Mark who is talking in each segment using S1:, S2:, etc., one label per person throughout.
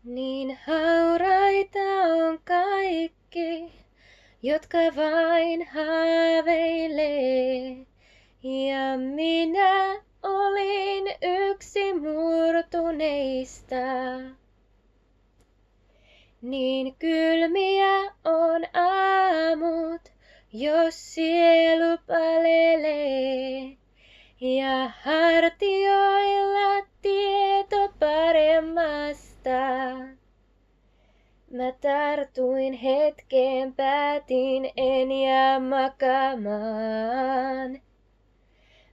S1: Niin hauraita on kaikki, jotka vain haaveilee. Ja minä olin yksi murtuneista. Niin kylmiä on aamut, jos sielu palelee. Ja hartioilla tieto paremmasta. Mä tartuin hetkeen, päätin en jää makaamaan.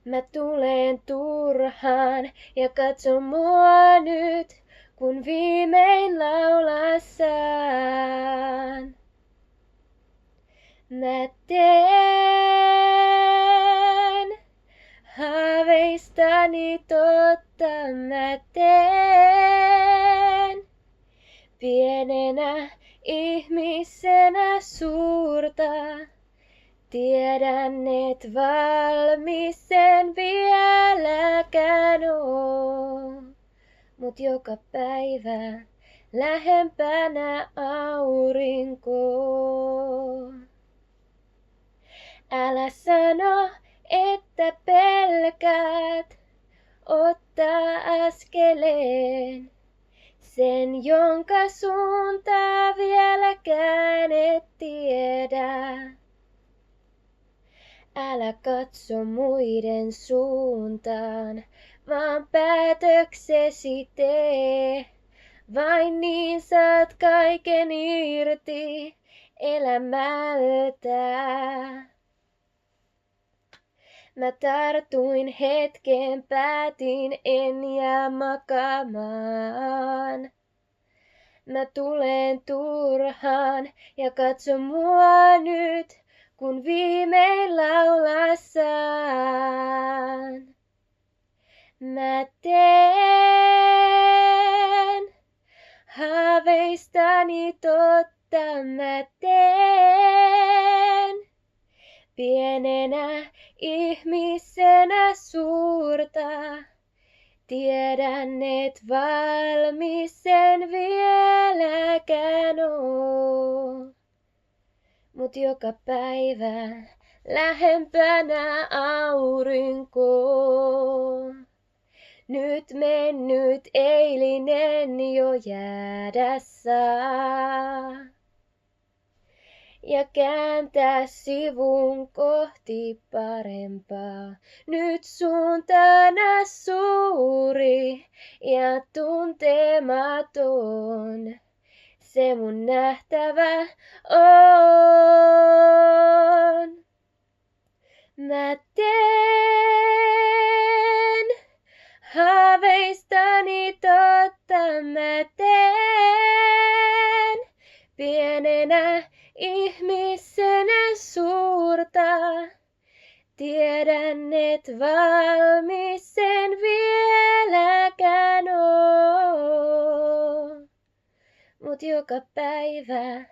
S1: Mä tulen turhaan ja katso mua nyt, kun viimein laulaa saan. Mä teen haaveistani totta, mä teen pienenä ihmisenä suurta. Tiedän, et valmis en vieläkään oo, mut joka päivä lähempänä aurinkoa. Älä sano, että pelkäät ottaa askeleen, sen jonka suuntaa vieläkään et tiedä. Älä katso muiden suuntaan, vaan päätöksesi tee. Vain niin saat kaiken irti elämältä. Mä tartuin hetkeen, päätin en jää makaamaan. Mä tulen turhaan ja katso mua nyt, kun viimein laulaa saan. Mä teen haaveistani totta, mä teen pienenä ihmisenä suurta. Tiedän, et valmis en vieläkään oo, mut joka päivä lähempänä aurinkoa. Nyt mennyt eilinen jo jäädä saa. Ja kääntää sivun kohti parempaa. Nyt suuntana suuri ja tuntematon. Se mun nähtävä on. Mä teen haaveistani totta, mä teen pienenä ihmisenä suurta. Tiedän, et valmis en vieläkään oo, mut joka päivä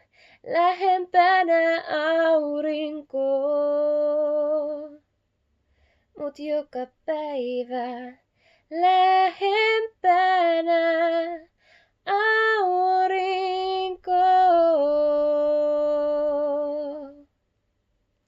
S1: lähempänä aurinkoa. Mut joka päivä lähempänä aurinkoa.